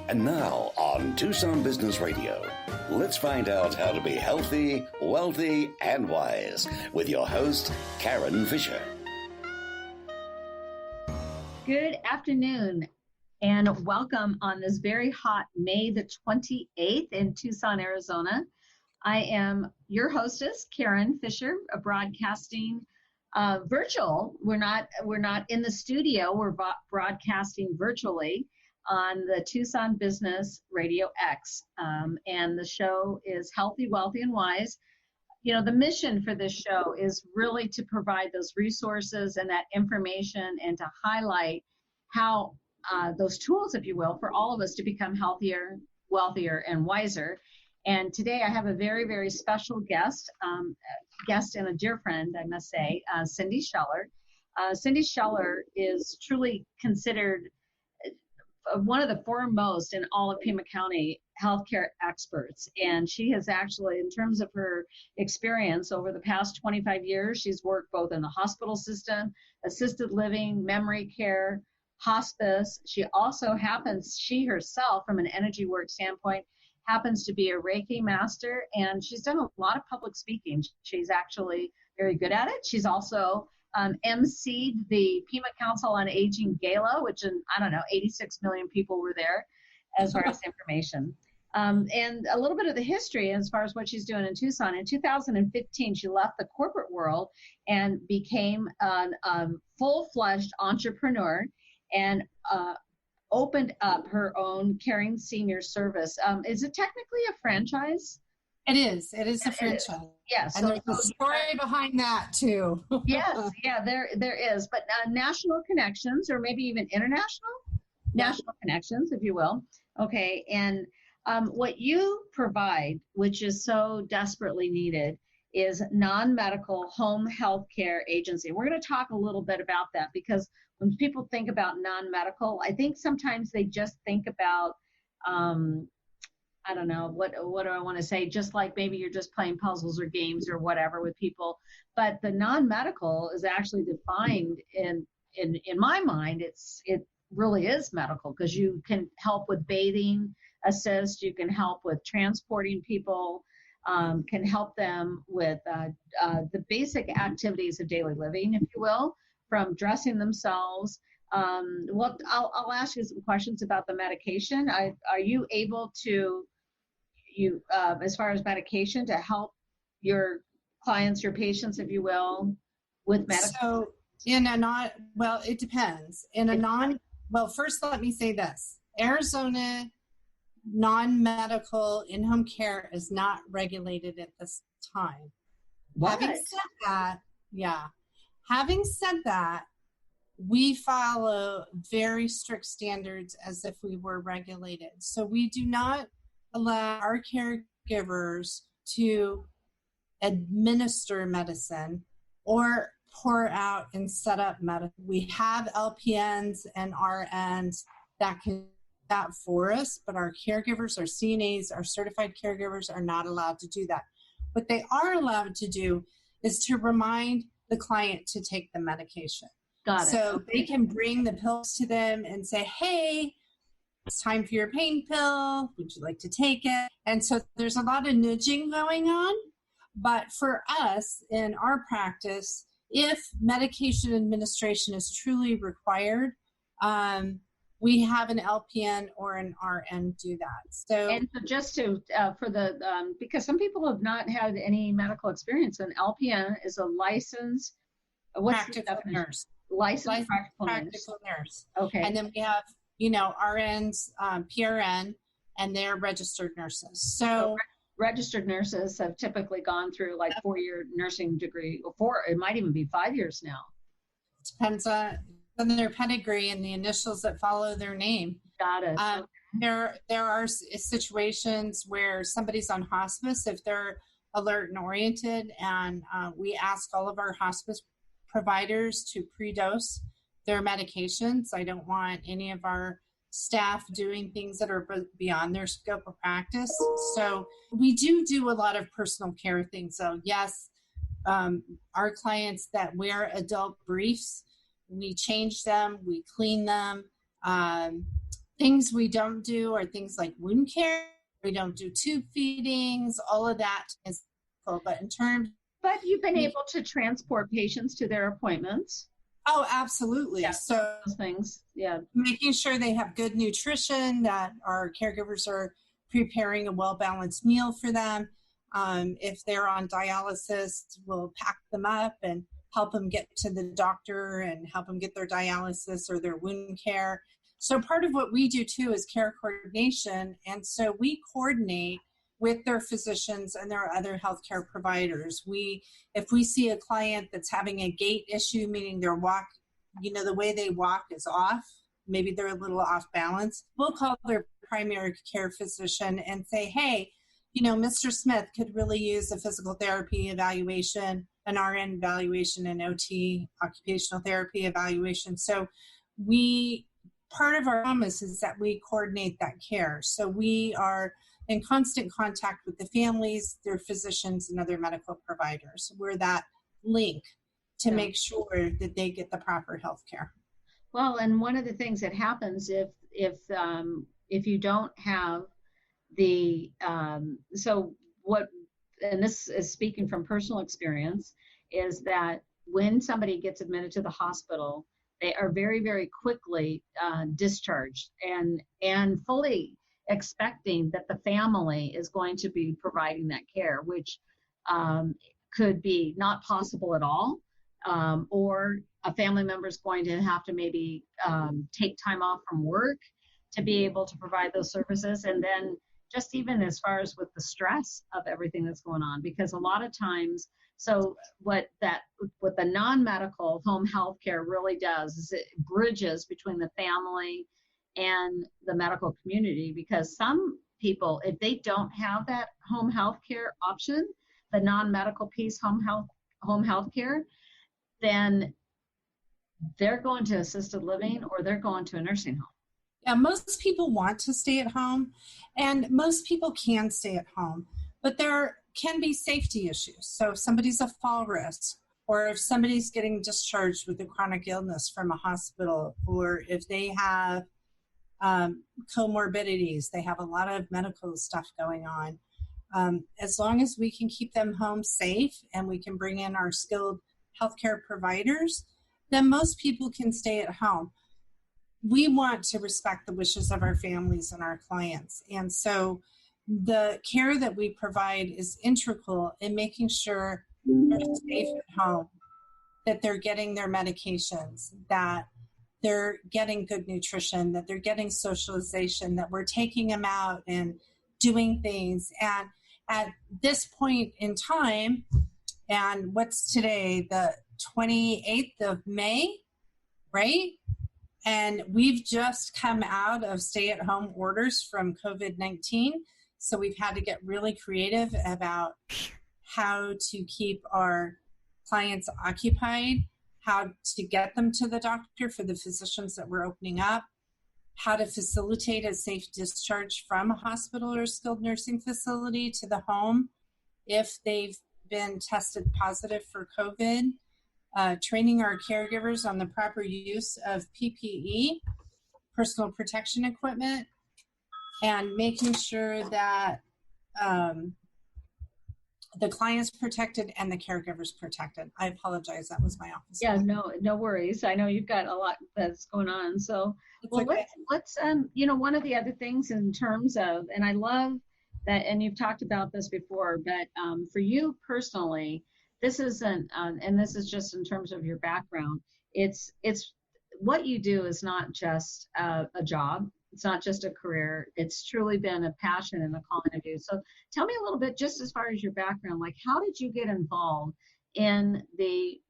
And now on Tucson Business Radio, let's find out how to be healthy, wealthy, and wise with your host, Karen Fisher. Good afternoon and welcome on this very hot May the 28th in Tucson, Arizona. I am your hostess, Karen Fisher, broadcasting virtual. We're not in the studio. We're broadcasting virtually on the Tucson Business Radio X. And the show is Healthy, Wealthy, and Wise. You know, the mission for this show is really to provide those resources and that information and to highlight how those tools, if you will, for all of us to become healthier, wealthier, and wiser. And today I have a very, very special guest and a dear friend, I must say, Cindy Scheller. Cindy Scheller is truly considered one of the foremost in all of Pima County healthcare experts. And she has actually, in terms of her experience over the past 25 years, she's worked both in the hospital system, assisted living, memory care, hospice. She also happens, she herself, from an energy work standpoint, happens to be a Reiki master, and she's done a lot of public speaking. She's actually very good at it. She's also emceed the Pima Council on Aging Gala, which, 86 million people were there as far as information. And a little bit of the history as far as what she's doing in Tucson. In 2015, she left the corporate world and became a full-fledged entrepreneur and opened up her own caring senior service. Is it technically a franchise? It is. It is a franchise. Yes. And there's a story behind that too. Yes. Yeah, there is. But national connections, or maybe even international? National connections, if you will. Okay. And what you provide, which is so desperately needed, is non-medical home health care agency. We're going to talk a little bit about that, because when people think about non-medical, I think sometimes they just think about, what do I want to say? Just like maybe you're just playing puzzles or games or whatever with people. But the non-medical is actually defined in my mind. It really is medical, because you can help with bathing assist, you can help with transporting people, can help them with the basic activities of daily living, if you will, from dressing themselves. I'll ask you some questions about the medication. Are you able to, as far as medication, to help your clients, your patients, if you will, with medication? So it depends. First let me say this. Arizona non-medical in-home care is not regulated at this time. What? Having said that, we follow very strict standards as if we were regulated. So we do not allow our caregivers to administer medicine or pour out and set up medicine. We have LPNs and RNs that can do that for us, but our caregivers, our CNAs, our certified caregivers are not allowed to do that. What they are allowed to do is to remind the client to take the medication. Got it. So they can bring the pills to them and say, hey, it's time for your pain pill. Would you like to take it? And so there's a lot of nudging going on. But for us in our practice, if medication administration is truly required, we have an LPN or an RN do that. And so just to, because some people have not had any medical experience, an LPN is a licensed, practical nurse. Licensed practical nurse. Okay. And then we have, RNs, PRN, and they're registered nurses. So registered nurses have typically gone through like 4-year nursing degree, it might even be 5 years now. Depends on their pedigree and the initials that follow their name. Got it. There are situations where somebody's on hospice, if they're alert and oriented, and we ask all of our hospice providers to pre-dose their medications. I don't want any of our staff doing things that are beyond their scope of practice. So we do a lot of personal care things. So yes, our clients that wear adult briefs, we change them, we clean them. Things we don't do are things like wound care. We don't do tube feedings. All of that is cool. But in terms, but you've been able to transport patients to their appointments. Oh, absolutely. Yeah, so those things, yeah. Making sure they have good nutrition, that our caregivers are preparing a well-balanced meal for them. If they're on dialysis, we'll pack them up and help them get to the doctor and help them get their dialysis or their wound care. So part of what we do too is care coordination. And so we coordinate with their physicians and their other healthcare providers. If we see a client that's having a gait issue, meaning their walk, the way they walk is off, maybe they're a little off balance, we'll call their primary care physician and say, hey, Mr. Smith could really use a physical therapy evaluation, an RN evaluation, an OT, occupational therapy evaluation. So part of our promise is that we coordinate that care. So we are in constant contact with the families, their physicians, and other medical providers. We're that link to make sure that they get the proper health care. Well, and one of the things that happens if you don't have the and this is speaking from personal experience, is that when somebody gets admitted to the hospital, they are very, very quickly discharged and fully expecting that the family is going to be providing that care, which could be not possible at all, or a family member is going to have to maybe take time off from work to be able to provide those services. And then just even as far as with the stress of everything that's going on, because a lot of times, so what the non-medical home health care really does is it bridges between the family and the medical community, because some people, if they don't have that home health care option, the non-medical piece, home health care, then they're going to assisted living or they're going to a nursing home. Yeah, most people want to stay at home, and most people can stay at home, but there can be safety issues. So if somebody's a fall risk, or if somebody's getting discharged with a chronic illness from a hospital, or if they have comorbidities, they have a lot of medical stuff going on. As long as we can keep them home safe and we can bring in our skilled healthcare providers, then most people can stay at home. We want to respect the wishes of our families and our clients. And so the care that we provide is integral in making sure they're safe at home, that they're getting their medications, that they're getting good nutrition, that they're getting socialization, that we're taking them out and doing things. And at this point in time, and what's today, the 28th of May, right? And we've just come out of stay-at-home orders from COVID-19. So we've had to get really creative about how to keep our clients occupied, how to get them to the doctor for the physicians that we're opening up, how to facilitate a safe discharge from a hospital or skilled nursing facility to the home if they've been tested positive for COVID, training our caregivers on the proper use of PPE, personal protection equipment, and making sure that the client's protected and the caregiver's protected. I apologize, that was my office. Yeah, no worries. I know you've got a lot that's going on. So, let's one of the other things in terms of, and I love that, and you've talked about this before, but for you personally, this isn't, and this is just in terms of your background. It's what you do is not just a job. It's not just a career. It's truly been a passion and a calling of you. So tell me a little bit, just as far as your background, like how did you get involved in the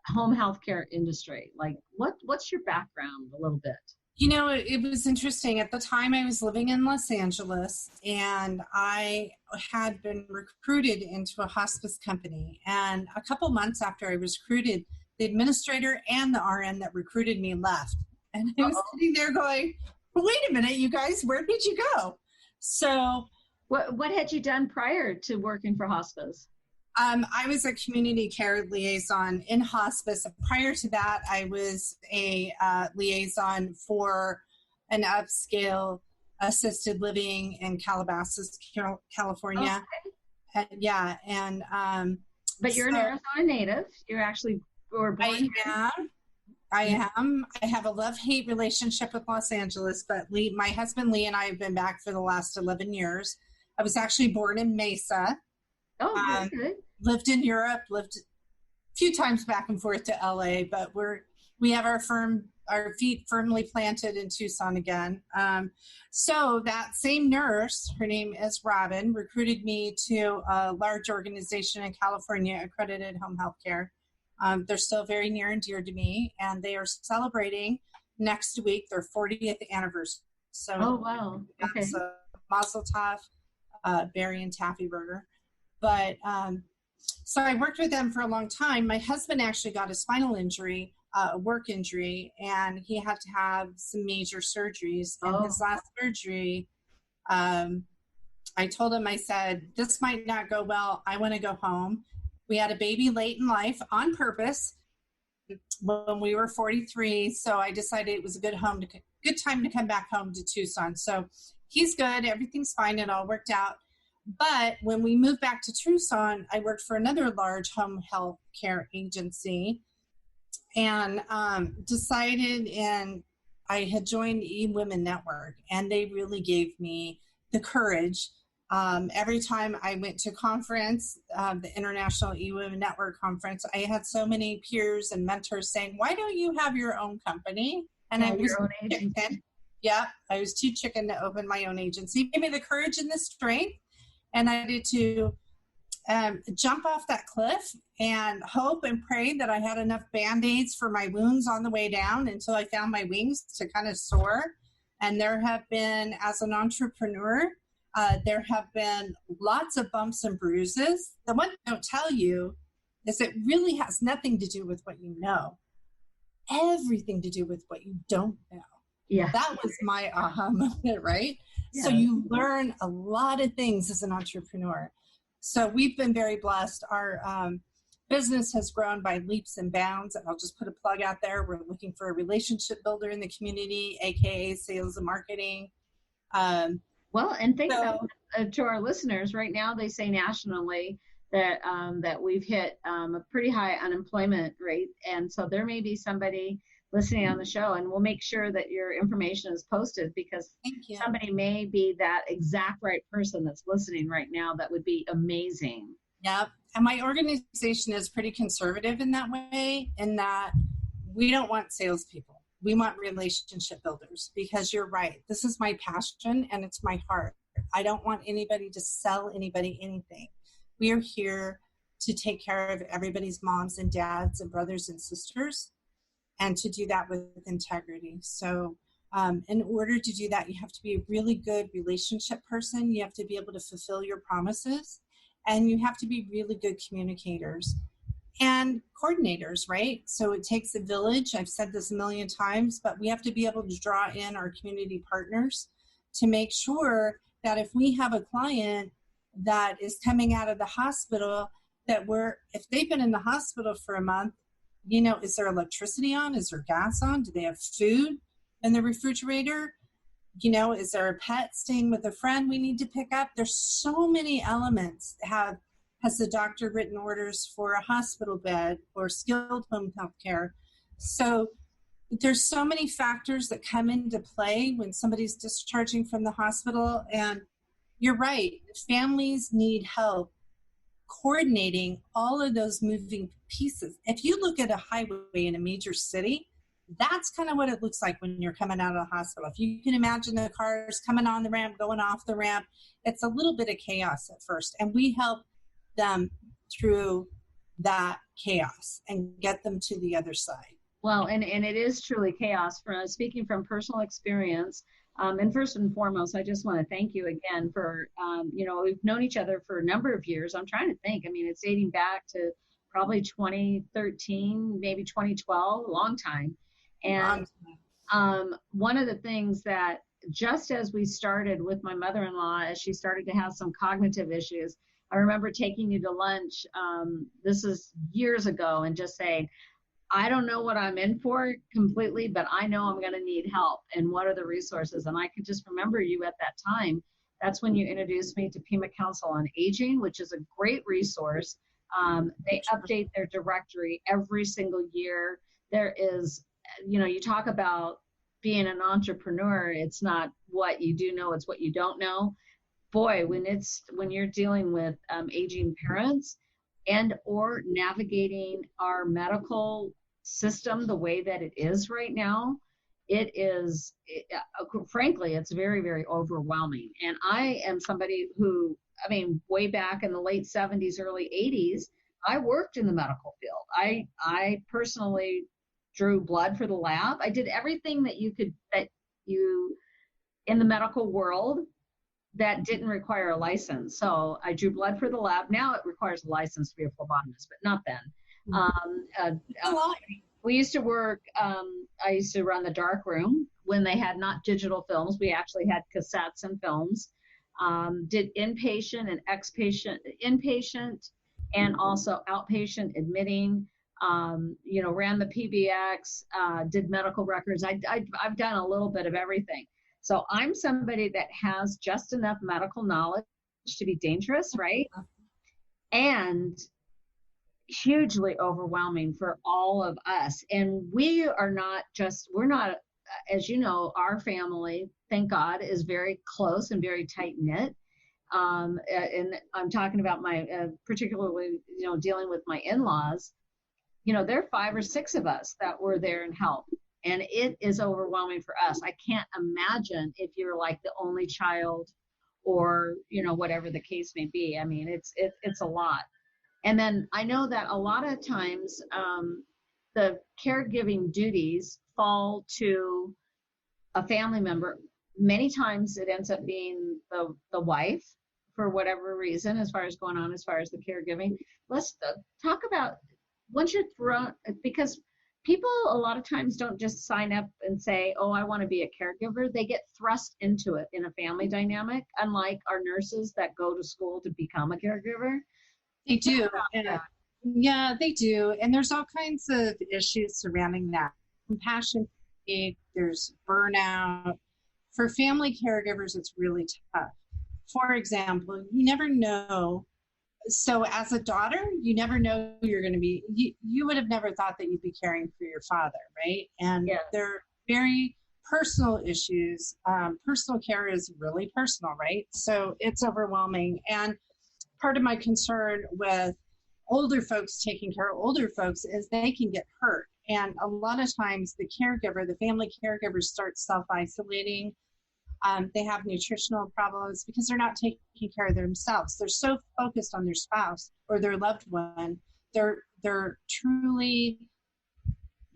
home healthcare industry? Like what's your background a little bit? It was interesting. At the time I was living in Los Angeles and I had been recruited into a hospice company. And a couple months after I was recruited, the administrator and the RN that recruited me left. And I was sitting there going, wait a minute, you guys, where did you go? So what had you done prior to working for hospice? I was a community care liaison in hospice. Prior to that, I was a liaison for an upscale assisted living in Calabasas, California. Okay. But you're an Arizona native. You're actually were born here. I am. I have a love-hate relationship with Los Angeles, but my husband Lee and I have been back for the last 11 years. I was actually born in Mesa. Oh, very good. Lived in Europe, lived a few times back and forth to LA, but we have our feet firmly planted in Tucson again. So that same nurse, her name is Robin, recruited me to a large organization in California, Accredited Home Health Care. They're still very near and dear to me, and they are celebrating next week their 40th anniversary. So, oh, wow. Okay. So Mazel Tov, Barry and Taffy Burger. But so I worked with them for a long time. My husband actually got a spinal injury, a work injury, and he had to have some major surgeries. And his last surgery, I told him, I said, this might not go well. I want to go home. We had a baby late in life on purpose when we were 43. So I decided it was a good time to come back home to Tucson. So he's good. Everything's fine. It all worked out. But when we moved back to Tucson, I worked for another large home health care agency and decided, and I had joined E20 Network, and they really gave me the courage. Every time I went to conference, the International E20 Network conference, I had so many peers and mentors saying, why don't you have your own company? And I was your own agency. Yeah, I was too chicken to open my own agency. It gave me the courage and the strength. And I needed to jump off that cliff and hope and pray that I had enough Band-Aids for my wounds on the way down until I found my wings to kind of soar. And there have been, as an entrepreneur, there have been lots of bumps and bruises. The one I don't tell you is it really has nothing to do with what you know. Everything to do with what you don't know. Yeah. That was my aha moment, right? Yeah. So you learn a lot of things as an entrepreneur. So we've been very blessed. Our business has grown by leaps and bounds. And I'll just put a plug out there. We're looking for a relationship builder in the community, AKA sales and marketing. Well, and think about to our listeners right now, they say nationally that that we've hit a pretty high unemployment rate. And so there may be somebody listening on the show, and we'll make sure that your information is posted because somebody may be that exact right person that's listening right now. That would be amazing. Yep. And my organization is pretty conservative in that way, in that we don't want salespeople. We want relationship builders because you're right. This is my passion and it's my heart. I don't want anybody to sell anybody anything. We are here to take care of everybody's moms and dads and brothers and sisters, and to do that with integrity. So in order to do that, you have to be a really good relationship person. You have to be able to fulfill your promises, and you have to be really good communicators and coordinators, right? So it takes a village. I've said this a million times, but we have to be able to draw in our community partners to make sure that if we have a client that is coming out of the hospital, that if they've been in the hospital for a month, you know, is there electricity on? Is there gas on? Do they have food in the refrigerator? You know, is there a pet staying with a friend we need to pick up? There's so many elements. Has the doctor written orders for a hospital bed or skilled home health care? So there's so many factors that come into play when somebody's discharging from the hospital. And you're right, families need help coordinating all of those moving pieces. If you look at a highway in a major city, that's kind of what it looks like when you're coming out of the hospital. If you can imagine the cars coming on the ramp, going off the ramp, it's a little bit of chaos at first. And we help them through that chaos and get them to the other side. Well, and it is truly chaos. Speaking from personal experience, and first and foremost, I just want to thank you again for, we've known each other for a number of years. I'm trying to think. I mean, it's dating back to probably 2013, maybe 2012, a long time. And one of the things that just as we started with my mother-in-law, as she started to have some cognitive issues, I remember taking you to lunch. This is years ago, and just saying, I don't know what I'm in for completely, but I know I'm going to need help. And what are the resources? And I can just remember you at that time. That's when you introduced me to Pima Council on Aging, which is a great resource. They update their directory every single year. There is, you talk about being an entrepreneur. It's not what you do know, it's what you don't know. Boy, when you're dealing with aging parents and or navigating our medical system the way that it is right now, frankly, it's very, very overwhelming. And I am somebody who, I mean, way back in the late 70s, early 80s, I worked in the medical field. I personally drew blood for the lab. I did everything that you in the medical world that didn't require a license. So I drew blood for the lab. Now it requires a license to be a phlebotomist, but not then. We used to work, I used to run the dark room when they had not digital films. We actually had cassettes and films. Did inpatient and inpatient and also outpatient admitting, ran the PBX, did medical records. I've done a little bit of everything. So I'm somebody that has just enough medical knowledge to be dangerous, right? And hugely overwhelming for all of us. And we're not, as you know, our family, thank God, is very close and very tight knit. And I'm talking about my, particularly, dealing with my in-laws, there are 5 or 6 of us that were there and helped. And it is overwhelming for us. I can't imagine if you're like the only child or, whatever the case may be. I mean, it's a lot. And then I know that a lot of times the caregiving duties fall to a family member. Many times it ends up being the wife for whatever reason, as far as going on, as far as the caregiving. Let's talk about once you're thrown, because people a lot of times don't just sign up and say, oh, I want to be a caregiver. They get thrust into it in a family dynamic, unlike our nurses that go to school to become a caregiver. They do. Yeah, they do. And there's all kinds of issues surrounding that. Compassion fatigue, there's burnout. For family caregivers, it's really tough. For example, you never know. So as a daughter, you never know you're going to be, you would have never thought that you'd be caring for your father, right? And they're very personal issues. Personal care is really personal, right? So it's overwhelming. And part of my concern with older folks taking care of older folks is they can get hurt. And a lot of times the family caregiver starts self-isolating. They have nutritional problems because they're not taking care of themselves. They're so focused on their spouse or their loved one. They're truly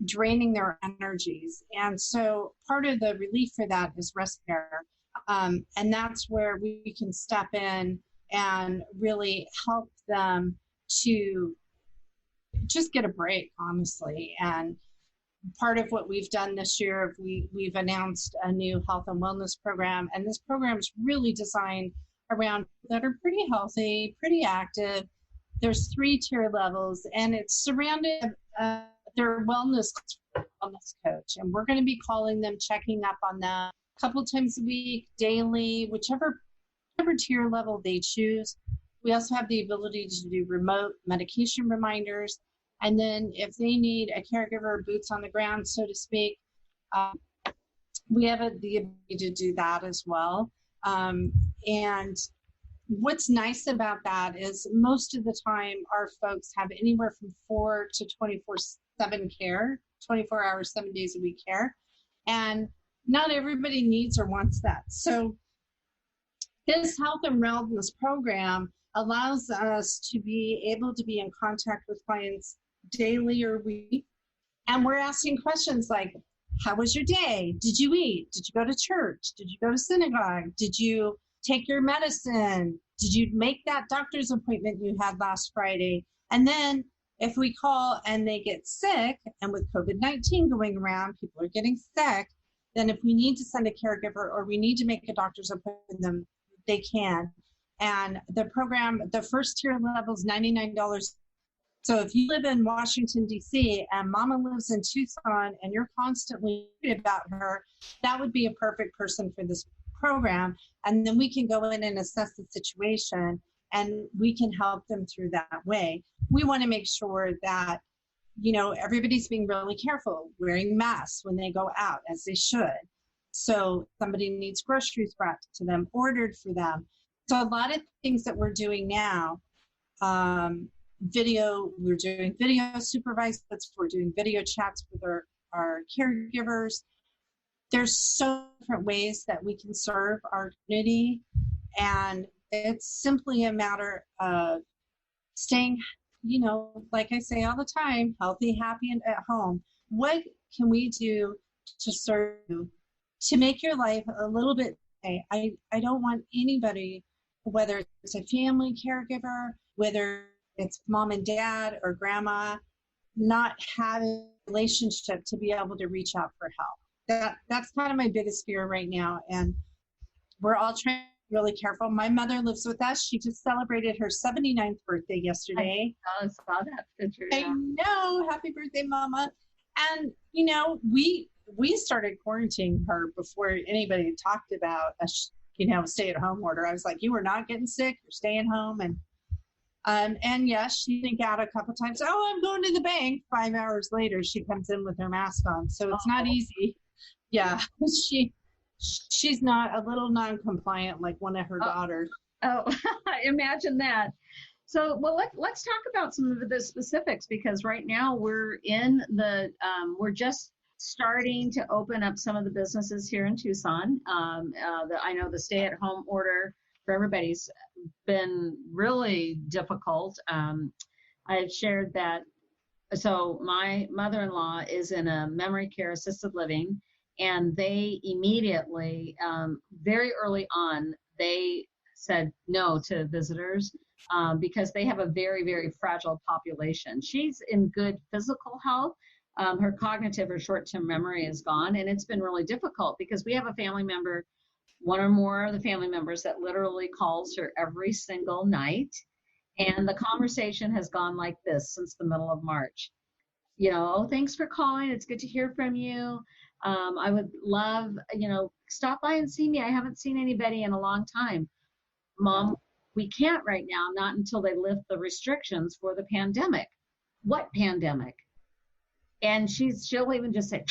draining their energies. And so part of the relief for that is rest care. And that's where we can step in and really help them to just get a break, honestly. And part of what we've done this year, we've announced a new health and wellness program. And this program is really designed around that are pretty healthy, pretty active. There's 3 tier levels, and it's surrounded their wellness coach. And we're going to be calling them, checking up on them a couple times a week, daily, whichever tier level they choose. We also have the ability to do remote medication reminders. And then if they need a caregiver, boots on the ground, so to speak, we have the ability to do that as well. And what's nice about that is most of the time our folks have anywhere from 4 to 24/7 care, 24 hours, 7 days a week care. And not everybody needs or wants that. So this health and wellness program allows us to be able to be in contact with clients daily or weekly. And we're asking questions like, how was your day? Did you eat? Did you go to church? Did you go to synagogue? Did you take your medicine? Did you make that doctor's appointment you had last Friday? And then if we call and they get sick, and with COVID-19 going around, people are getting sick, then if we need to send a caregiver or we need to make a doctor's appointment with them, they can. And the program, the first tier level is $99 So if you live in Washington, D.C., and mama lives in Tucson and you're constantly worried about her, that would be a perfect person for this program. And then we can go in and assess the situation and we can help them through that way. We want to make sure that, everybody's being really careful, wearing masks when they go out, as they should. So somebody needs groceries brought to them, ordered for them. So a lot of things that we're doing now, we're doing video supervised, we're doing video chats with our caregivers. There's so different ways that we can serve our community, and it's simply a matter of staying, like I say all the time, healthy, happy, and at home. What can we do to serve you, to make your life a little bit better? I don't want anybody, whether it's a family caregiver, whether it's mom and dad or grandma, not having a relationship to be able to reach out for help. That's kind of my biggest fear right now. And we're all trying to be really careful. My mother lives with us. She just celebrated her 79th birthday yesterday. I saw that picture. I know. Happy birthday, Mama. And, we started quarantining her before anybody talked about a stay-at-home order. I was like, you were not getting sick. You're staying home. And yes, she sneaked out a couple times. Oh, I'm going to the bank. 5 hours later, she comes in with her mask on. So it's not easy. Yeah, she's not a little non-compliant like one of her daughters. Oh, imagine that. So, well, let's talk about some of the specifics, because right now we're in we're just starting to open up some of the businesses here in Tucson. I know the stay-at-home order for everybody's been really difficult. I've shared that. So my mother-in-law is in a memory care assisted living, and they immediately, very early on, they said no to visitors because they have a very, very fragile population. She's in good physical health. Her cognitive or short-term memory is gone, and it's been really difficult because we have a family member, one or more of the family members, that literally calls her every single night. And the conversation has gone like this since the middle of March. Oh, thanks for calling. It's good to hear from you. I would love, stop by and see me. I haven't seen anybody in a long time. Mom, we can't right now, not until they lift the restrictions for the pandemic. What pandemic? And she'll even just say,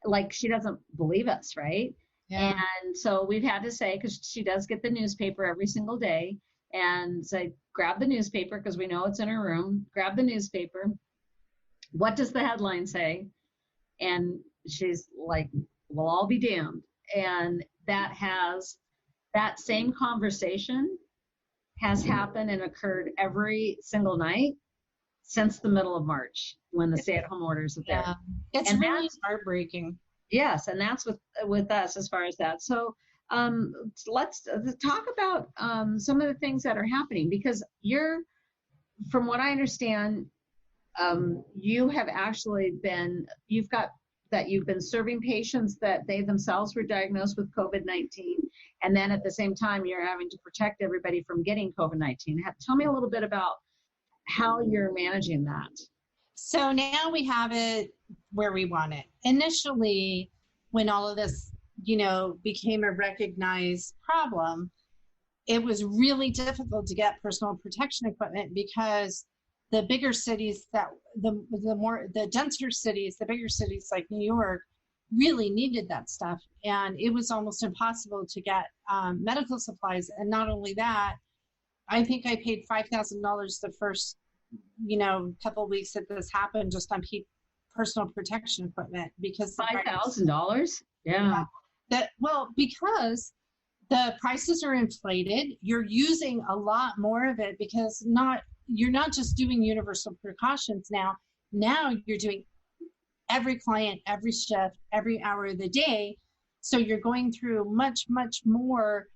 like she doesn't believe us, right? Yeah. And so we've had to say, because she does get the newspaper every single day, and say, grab the newspaper, because we know it's in her room. Grab the newspaper. What does the headline say? And she's like, we'll all be damned. And that same conversation has happened and occurred every single night since the middle of March, when the stay-at-home orders are there. Yeah. It's really heartbreaking. Yes, and that's with us as far as that. So let's talk about some of the things that are happening, because from what I understand, you have actually you've been serving patients that they themselves were diagnosed with COVID-19, and then at the same time you're having to protect everybody from getting COVID-19. Tell me a little bit about how you're managing that. So now we have it where we want it. Initially, when all of this, became a recognized problem, it was really difficult to get personal protection equipment, because the bigger cities, the denser cities, the bigger cities like New York, really needed that stuff. And it was almost impossible to get medical supplies. And not only that, I think I paid $5,000 the first, couple of weeks that this happened, just on personal protection equipment, because $5,000. Yeah. Because the prices are inflated. You're using a lot more of it, because you're not just doing universal precautions now. Now you're doing every client, every shift, every hour of the day. So you're going through much, much more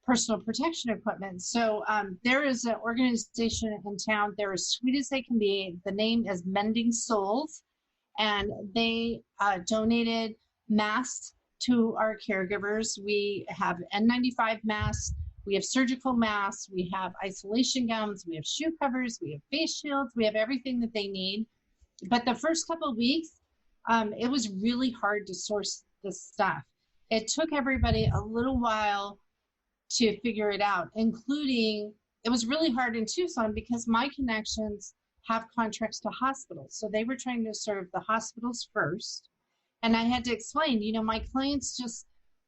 personal protection equipment. So there is an organization in town. They're as sweet as they can be. The name is Mending Souls, and they donated masks to our caregivers. We have N95 masks. We have surgical masks, we have isolation gowns, we have shoe covers, we have face shields, we have everything that they need. But the first couple of weeks, it was really hard to source the stuff. It took everybody a little while to figure it out, including, it was really hard in Tucson because my connections have contracts to hospitals. So they were trying to serve the hospitals first. And I had to explain, my clients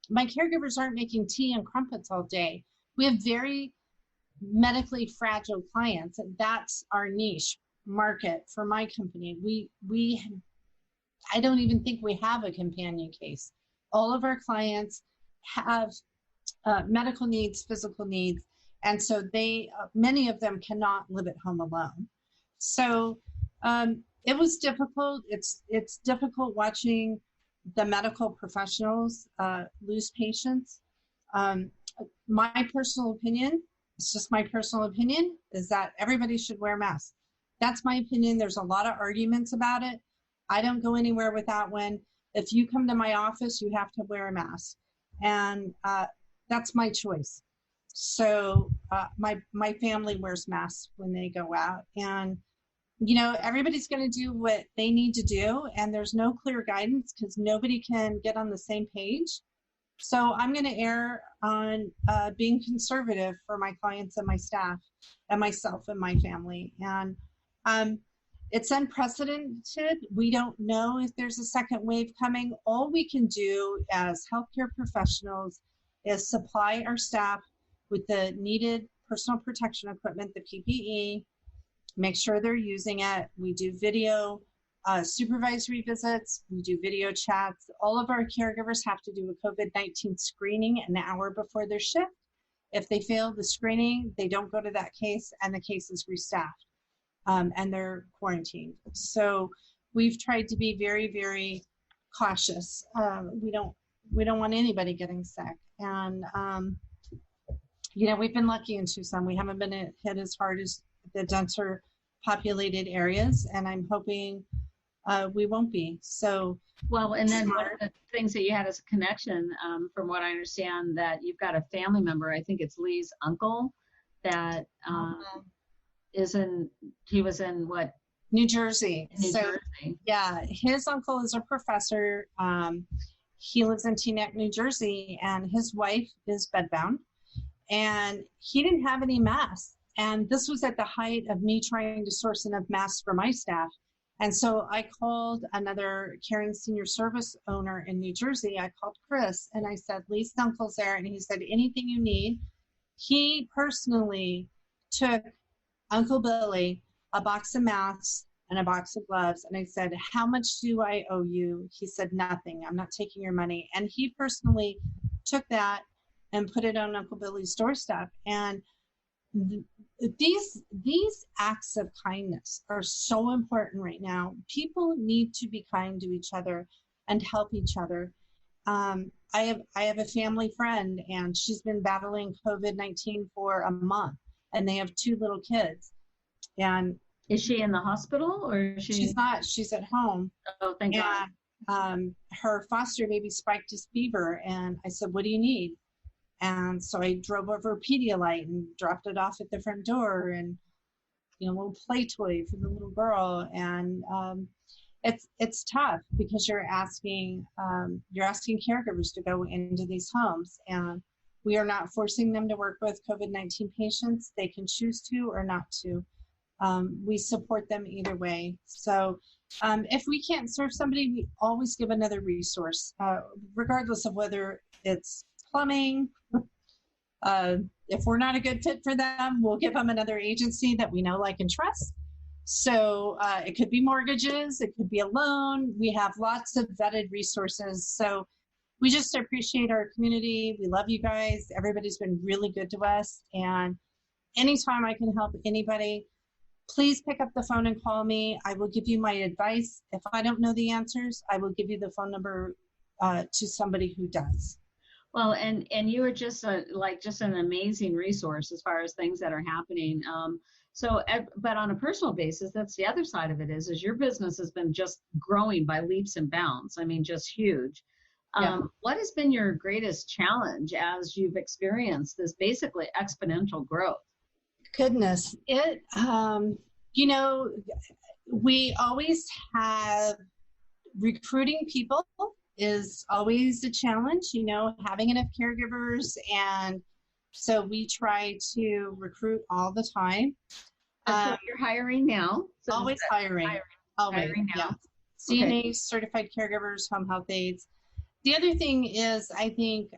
my caregivers aren't making tea and crumpets all day. We have very medically fragile clients, and that's our niche market for my company. I don't even think we have a companion case. All of our clients have medical needs, physical needs, and so many of them cannot live at home alone. So it was difficult. It's difficult watching the medical professionals lose patients. My personal opinion, it's just my personal opinion, is that everybody should wear masks. That's my opinion. There's a lot of arguments about it. I don't go anywhere without one. If you come to my office, you have to wear a mask. And that's my choice. So my family wears masks when they go out. And, everybody's going to do what they need to do. And there's no clear guidance because nobody can get on the same page. So I'm going to err on being conservative for my clients and my staff and myself and my family. And it's unprecedented. We don't know if there's a second wave coming. All we can do as healthcare professionals is supply our staff with the needed personal protection equipment, the PPE, make sure they're using it. We do video supervisory visits. We do video chats. All of our caregivers have to do a COVID-19 screening an hour before their shift. If they fail the screening, they don't go to that case and the case is restaffed and they're quarantined. So we've tried to be very, very cautious. We don't want anybody getting sick. And, we've been lucky in Tucson. We haven't been hit as hard as the denser populated areas, and I'm hoping we won't be. So, well, and then one of the things that you had as a connection, from what I understand, that you've got a family member, I think it's Lee's uncle, that he was in what? New Jersey. New Jersey. Yeah, his uncle is a professor. He lives in Teaneck, New Jersey, and his wife is bedbound, and he didn't have any masks. And this was at the height of me trying to source enough masks for my staff. And so I called another caring senior service owner in New Jersey. I called Chris and I said, Lee's uncle's there. And he said, anything you need. He personally took Uncle Billy a box of masks and a box of gloves. And I said, how much do I owe you? He said, nothing. I'm not taking your money. And he personally took that and put it on Uncle Billy's doorstep. And these acts of kindness are so important right now. People need to be kind to each other and help each other. I have a family friend, and she's been battling COVID-19 for a month, and they have 2 little kids. And is she in the hospital, or is she? She's not. She's at home. Oh, thank God. Her foster baby spiked his fever, and I said, "What do you need?" And so I drove over Pedialyte and dropped it off at the front door, and a little play toy for the little girl. And it's tough because you're asking caregivers to go into these homes, and we are not forcing them to work with COVID-19 patients. They can choose to or not to. We support them either way. So if we can't serve somebody, we always give another resource, regardless of whether it's plumbing. If we're not a good fit for them, we'll give them another agency that we know, like, and trust. So it could be mortgages, it could be a loan. We have lots of vetted resources. So we just appreciate our community. We love you guys. Everybody's been really good to us. And anytime I can help anybody, please pick up the phone and call me. I will give you my advice. If I don't know the answers, I will give you the phone number to somebody who does. Well, and you are just an amazing resource as far as things that are happening. But on a personal basis, that's the other side of it is your business has been just growing by leaps and bounds. I mean, just huge. What has been your greatest challenge as you've experienced this basically exponential growth? Goodness, we always have recruiting people is always a challenge, having enough caregivers. And so we try to recruit all the time. So you're hiring now? So always hiring. Always. Hiring now. Yeah. CNA, certified caregivers, home health aides. The other thing is, I think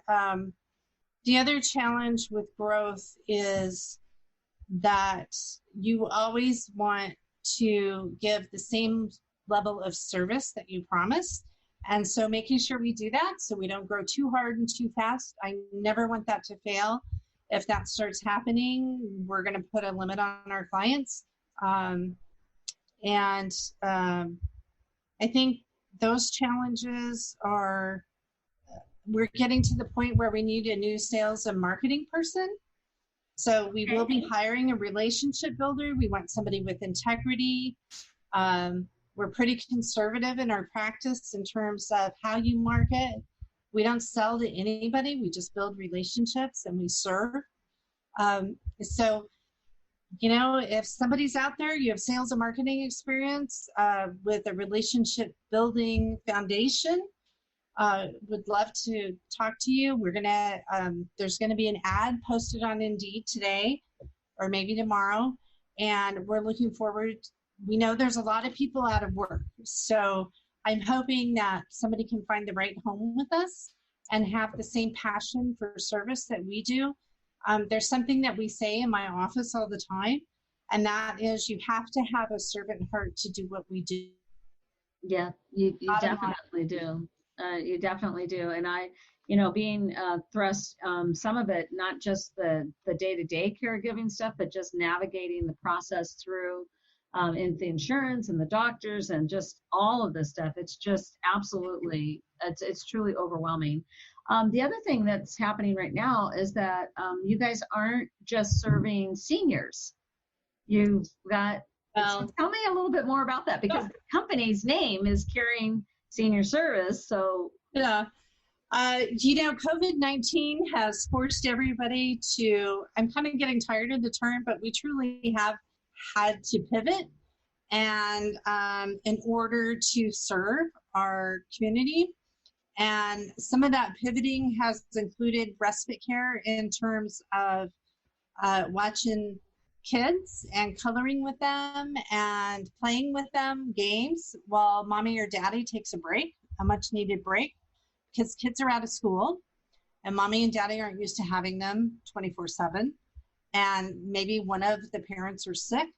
the other challenge with growth is that you always want to give the same level of service that you promised. And so making sure we do that so we don't grow too hard and too fast. I never want that to fail. If that starts happening, we're going to put a limit on our clients. I think those challenges are, we're getting to the point where we need a new sales and marketing person. So we will be hiring a relationship builder. We want somebody with integrity. We're pretty conservative in our practice in terms of how you market. We don't sell to anybody. We just build relationships and we serve. So, if somebody's out there, you have sales and marketing experience with a relationship building foundation, would love to talk to you. We're gonna, there's gonna be an ad posted on Indeed today or maybe tomorrow. And we're looking forward. We know there's a lot of people out of work. So I'm hoping that somebody can find the right home with us and have the same passion for service that we do. There's something that we say in my office all the time, and that is you have to have a servant heart to do what we do. Yeah, you definitely do. You definitely do. And I, being thrust, some of it, not just the day-to-day caregiving stuff, but just navigating the process through in the insurance and the doctors and just all of this stuff. It's just absolutely, it's truly overwhelming. The other thing that's happening right now is that you guys aren't just serving seniors. You've got, so tell me a little bit more about that, because the company's name is Caring Senior Service. So yeah, COVID-19 has forced everybody to, I'm kind of getting tired of the term, but we truly have had to pivot and in order to serve our community. And some of that pivoting has included respite care in terms of watching kids and coloring with them and playing with them games while mommy or daddy takes a break, a much needed break, because kids are out of school and mommy and daddy aren't used to having them 24/7. And maybe one of the parents are sick.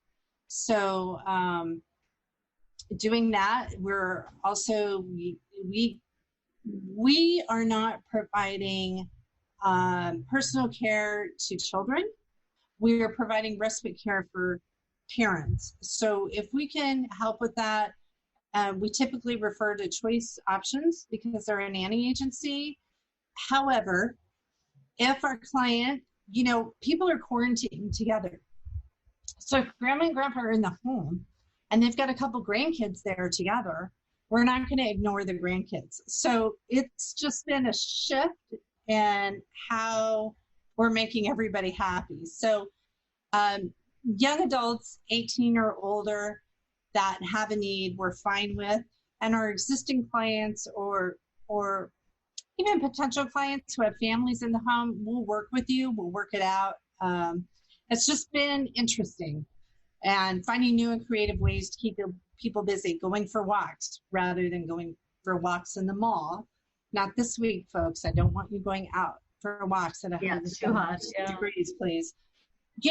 So doing that, we're also, we are not providing personal care to children. We are providing respite care for parents. So if we can help with that, we typically refer to choice options because they're a nanny agency. However, if our client, people are quarantining together. So if grandma and grandpa are in the home and they've got a couple grandkids there together, we're not going to ignore the grandkids. So it's just been a shift in how we're making everybody happy. So young adults, 18 or older, that have a need, we're fine with. And our existing clients or even potential clients who have families in the home, we'll work with you, we'll work it out. It's just been interesting and finding new and creative ways to keep people busy, going for walks rather than going for walks in the mall. Not this week, folks. I don't want you going out for walks at 100 degrees, please.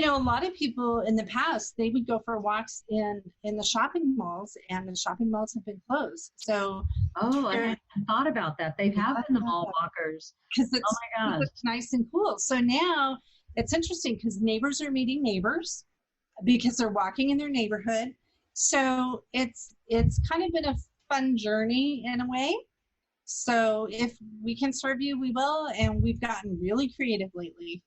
A lot of people in the past, they would go for walks in the shopping malls, and the shopping malls have been closed. So, I hadn't thought about that. They have been the mall walkers. Because it's nice and cool. So now it's interesting because neighbors are meeting neighbors because they're walking in their neighborhood. So it's kind of been a fun journey in a way. So if we can serve you, we will. And we've gotten really creative lately.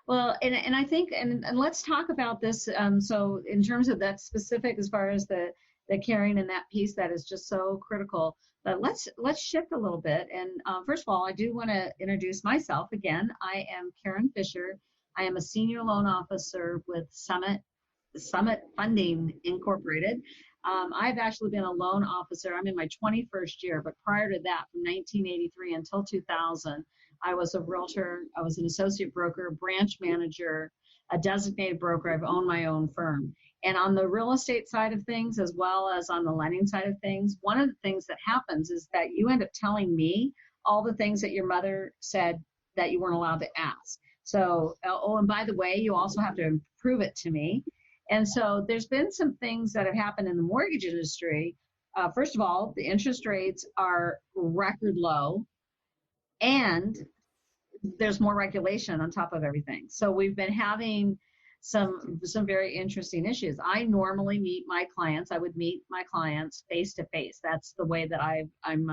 Well, and I think, and let's talk about this. So in terms of that specific, as far as the the caring and that piece that is just so critical. But let's shift a little bit. And first of all, I do want to introduce myself again. I am Karen Fisher. I am a senior loan officer with Summit Funding Incorporated. I've actually been a loan officer. I'm in my 21st year, but prior to that, from 1983 until 2000, I was a realtor. I was an associate broker, branch manager, a designated broker. I've owned my own firm. And on the real estate side of things, as well as on the lending side of things, one of the things that happens is that you end up telling me all the things that your mother said that you weren't allowed to ask. So, oh, and by the way, you also have to prove it to me. And so there's been some things that have happened in the mortgage industry. First of all, the interest rates are record low, and there's more regulation on top of everything. So we've been having some very interesting issues. I normally meet my clients. I would meet my clients face to face. That's the way that I'm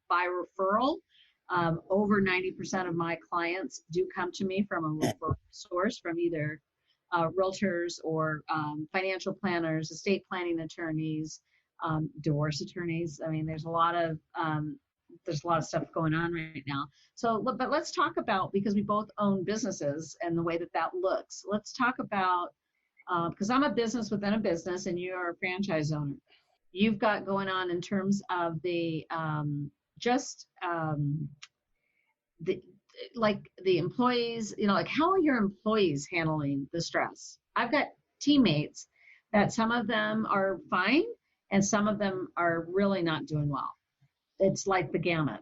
by referral. Over 90% of my clients do come to me from a referral source, from either realtors or financial planners, estate planning attorneys, divorce attorneys. I mean, there's a lot of stuff going on right now. So, but let's talk about, because we both own businesses and the way that looks. Let's talk about, because I'm a business within a business and you are a franchise owner. You've got going on in terms of the employees, like how are your employees handling the stress? I've got teammates that some of them are fine and some of them are really not doing well. It's like the gamut.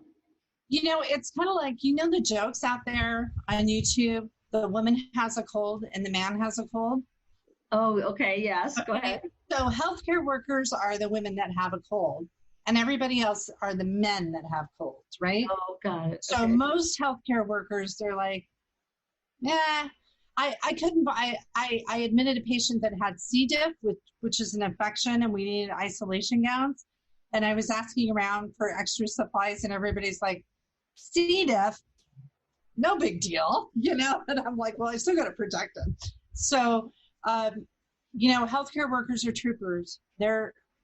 It's kind of like, the jokes out there on YouTube, the woman has a cold and the man has a cold. Oh, okay. Yes. Go ahead. So healthcare workers are the women that have a cold and everybody else are the men that have colds, right? Oh, got it. So most healthcare workers, they're like, I admitted a patient that had C. diff, which is an infection, and we needed isolation gowns. And I was asking around for extra supplies, and everybody's like, C. diff, no big deal, And I'm like, well, I still got to protect them. So, healthcare workers are troopers.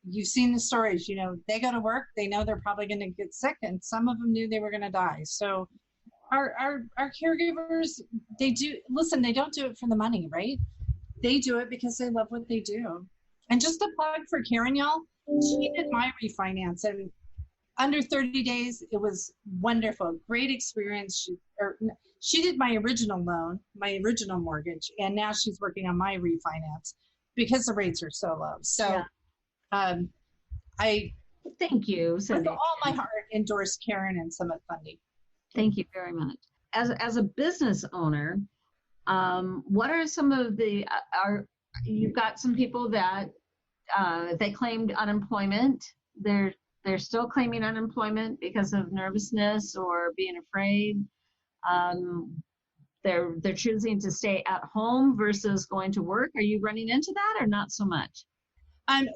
You've seen the stories, they go to work, they know they're probably going to get sick, and some of them knew they were going to die. So our caregivers, they don't do it for the money, right? They do it because they love what they do. And just a plug for Karen, y'all, she did my refinance, and under 30 days, it was wonderful, great experience. She did my original loan, my original mortgage, and now she's working on my refinance because the rates are so low. So I thank you, Cindy. With all my heart, endorse Karen and Summit Funding. Thank you very much. As a business owner, what are some of the you've got some people that they claimed unemployment. They're still claiming unemployment because of nervousness or being afraid. They're choosing to stay at home versus going to work. Are you running into that or not so much?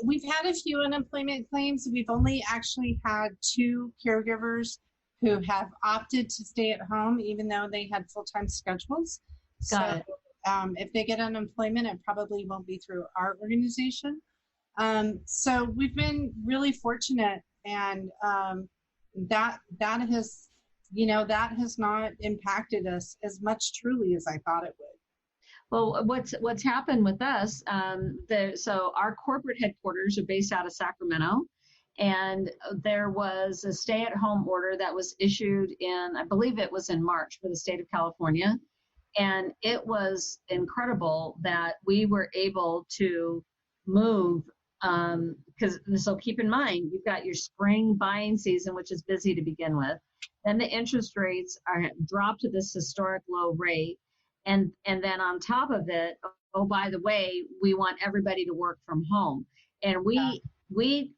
We've had a few unemployment claims. We've only actually had 2 caregivers who have opted to stay at home, even though they had full-time schedules. Got it. If they get unemployment, it probably won't be through our organization. So we've been really fortunate, and that has not impacted us as much truly as I thought it would. Well, what's happened with us, so our corporate headquarters are based out of Sacramento, and there was a stay-at-home order that was issued I believe it was in March for the state of California, and it was incredible that we were able to move, so keep in mind, you've got your spring buying season, which is busy to begin with, then the interest rates are dropped to this historic low rate. And then on top of it, oh, by the way, we want everybody to work from home. And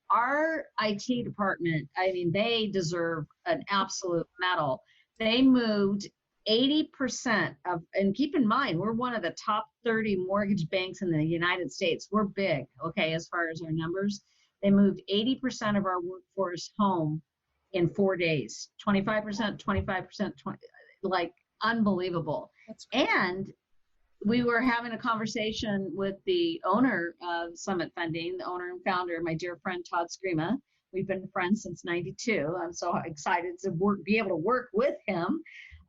our IT department, I mean, they deserve an absolute medal. They moved 80% and keep in mind, we're one of the top 30 mortgage banks in the United States. We're big, okay, as far as our numbers. They moved 80% of our workforce home in 4 days, 25%, 25%, like unbelievable. And we were having a conversation with the owner of Summit Funding, the owner and founder, my dear friend Todd Screama. We've been friends since '92. I'm so excited to be able to work with him.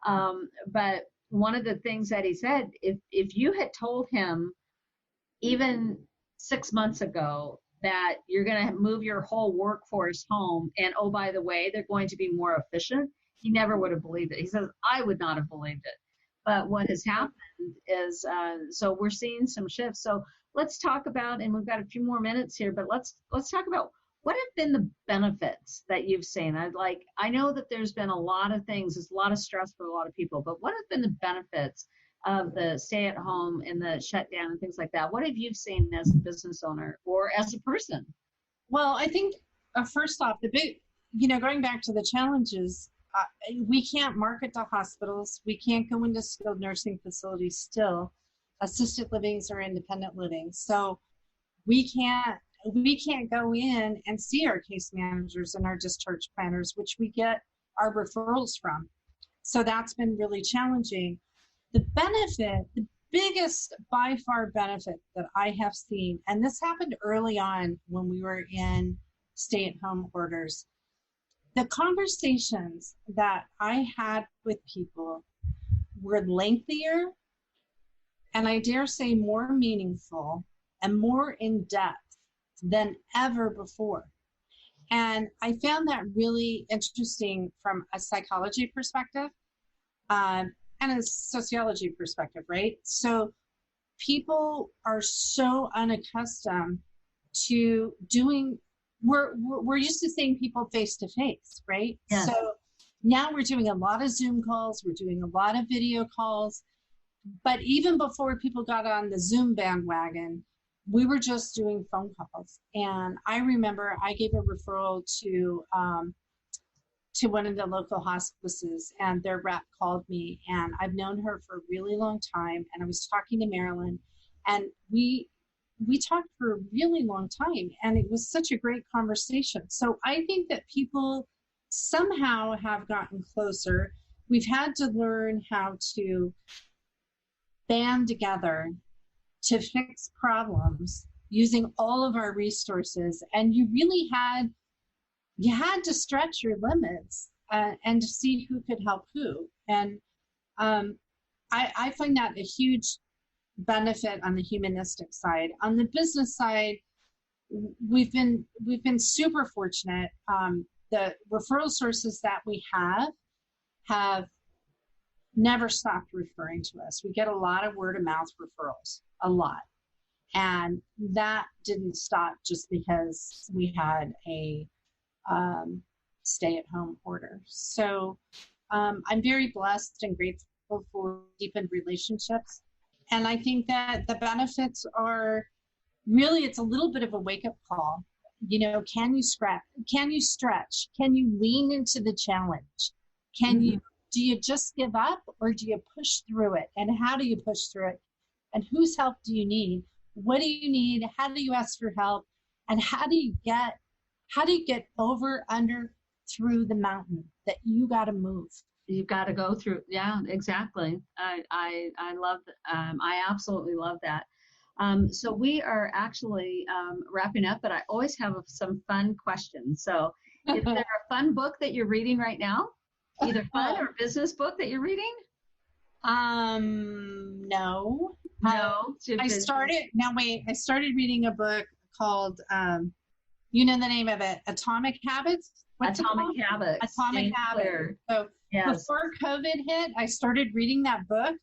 But one of the things that he said, if you had told him even 6 months ago that you're going to move your whole workforce home, and oh, by the way, they're going to be more efficient, he never would have believed it. He says, I would not have believed it. But what has happened is, so we're seeing some shifts. So let's talk about, and we've got a few more minutes here, but let's talk about what have been the benefits that you've seen. I know that there's been a lot of things, there's a lot of stress for a lot of people, but what have been the benefits of the stay at home and the shutdown and things like that? What have you seen as a business owner or as a person? Well, I think first off, going back to the challenges, we can't market to hospitals. We can't go into skilled nursing facilities still, assisted livings or independent living. So we can't go in and see our case managers and our discharge planners, which we get our referrals from. So that's been really challenging. The biggest by far benefit that I have seen, and this happened early on when we were in stay-at-home orders, the conversations that I had with people were lengthier, and I dare say more meaningful and more in depth than ever before. And I found that really interesting from a psychology perspective and a sociology perspective, right? So people are so unaccustomed to doing, we're used to seeing people face to face, right? Yeah. So now we're doing a lot of Zoom calls, we're doing a lot of video calls, but even before people got on the Zoom bandwagon, we were just doing phone calls. And I remember I gave a referral to one of the local hospices, and their rep called me, and I've known her for a really long time, and I was talking to Marilyn, and we talked for a really long time, and it was such a great conversation. So I think that people somehow have gotten closer. We've had to learn how to band together to fix problems using all of our resources, and you had to stretch your limits and to see who could help who. And I find that a huge benefit on the humanistic side. On the business side, we've been super fortunate. The referral sources that we have never stopped referring to us. We get a lot of word of mouth referrals, a lot. And that didn't stop just because we had a stay-at-home order. So I'm very blessed and grateful for deepened relationships. And I think that the benefits are really, it's a little bit of a wake-up call. Can you stretch? Can you lean into the challenge? Do you just give up, or do you push through it? And how do you push through it? And whose help do you need? What do you need? How do you ask for help? And how do you get over, under, through the mountain that you got to move? You've got to go through. Yeah, exactly. I love, I absolutely love that. So we are actually wrapping up, but I always have some fun questions. So is there a fun book that you're reading right now? Either fun or business book that you're reading? No. No. I started reading a book called, you know the name of it, Atomic Habits? Atomic Habits. Atomic Habits. So before COVID hit, I started reading that book,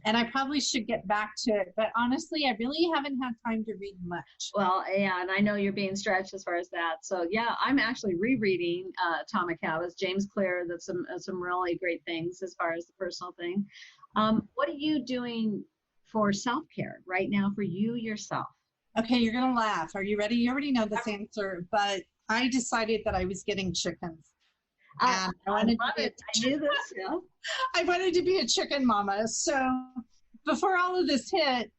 and I probably should get back to it. But honestly, I really haven't had time to read much. Well, yeah, and I know you're being stretched as far as that. So yeah, I'm actually rereading Atomic Habits. James Clear, that's some really great things as far as the personal thing. What are you doing for self-care right now for you yourself? Okay, you're going to laugh. Are you ready? You already know this answer, but I decided that I was getting chickens. I love it. I knew this. Yeah. I wanted to be a chicken mama. So before all of this hit,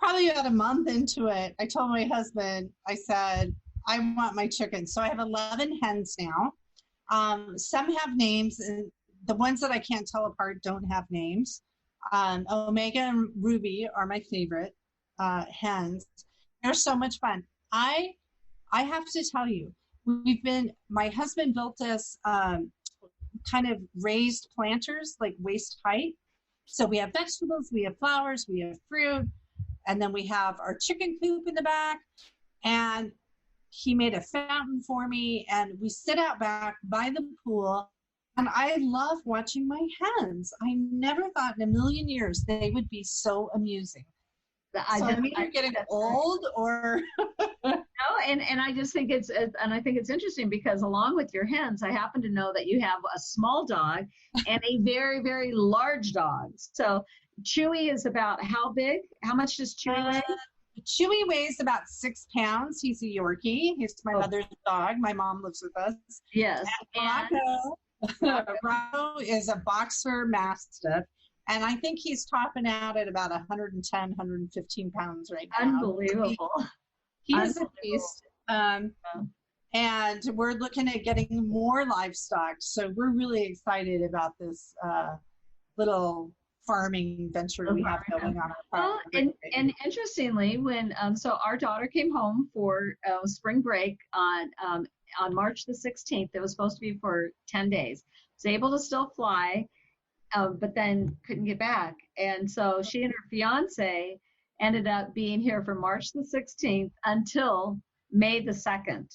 probably about a month into it, I told my husband, I said, I want my chickens. So I have 11 hens now. Some have names, and the ones that I can't tell apart don't have names. Omega and Ruby are my favorite hens. They're so much fun. I have to tell you, my husband built us kind of raised planters, like waist height. So we have vegetables, we have flowers, we have fruit, and then we have our chicken coop in the back. And he made a fountain for me, and we sit out back by the pool. And I love watching my hens. I never thought in a million years they would be so amusing. I'm either getting old or no, and I just think it's interesting because along with your hens, I happen to know that you have a small dog and a very, very large dog. So Chewy is about how big? How much does Chewy weigh? Chewy weighs about 6 pounds. He's a Yorkie. He's my mother's dog. My mom lives with us. Yes. And Rocco is a boxer mastiff. And I think he's topping out at about 110, 115 pounds right now. Unbelievable. He is a beast. And we're looking at getting more livestock. So we're really excited about this little farming venture we have going on our property. And interestingly, when so our daughter came home for spring break on March the 16th. It was supposed to be for 10 days. Was able to still fly. But then couldn't get back. And so she and her fiance ended up being here from March the 16th until May the 2nd.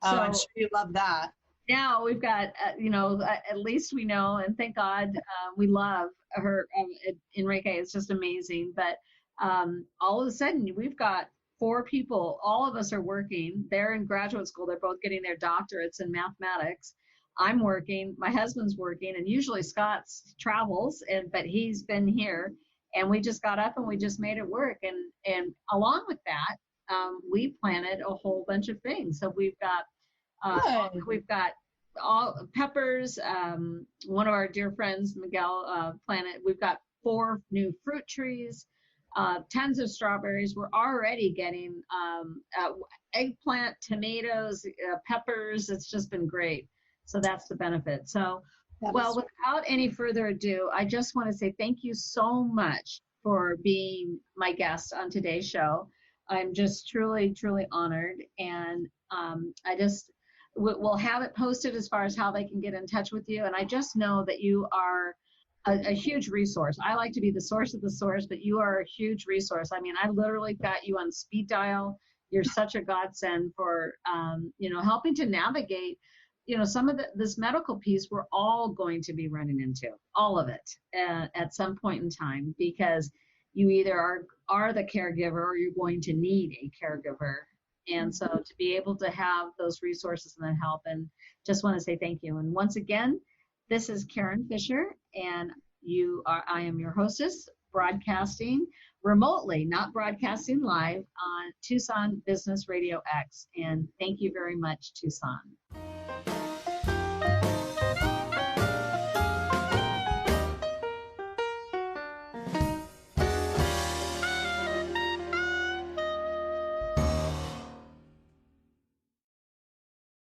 So I'm sure you love that. Now we've got, at least we know, and thank God we love her. Enrique is just amazing. But all of a sudden we've got 4 people. All of us are working. They're in graduate school. They're both getting their doctorates in mathematics. I'm working, my husband's working, and usually Scott travels, but he's been here, and we just got up and we just made it work. And along with that, we planted a whole bunch of things. So we've got all peppers. One of our dear friends, Miguel, planted. We've got 4 new fruit trees, tons of strawberries. We're already getting eggplant, tomatoes, peppers. It's just been great. So that's the benefit. So, well, without any further ado, I just want to say thank you so much for being my guest on today's show. I'm just truly, truly honored. And we'll have it posted as far as how they can get in touch with you. And I just know that you are a huge resource. I like to be the source of the source, but you are a huge resource. I mean, I literally got you on speed dial. You're such a godsend for, helping to navigate some of this medical piece we're all going to be running into, all of it at some point in time, because you either are the caregiver or you're going to need a caregiver. And so to be able to have those resources and that help, and just want to say thank you. And once again, this is Karen Fisher, and I am your hostess, broadcasting remotely, not broadcasting live on Tucson Business Radio X. And thank you very much, Tucson.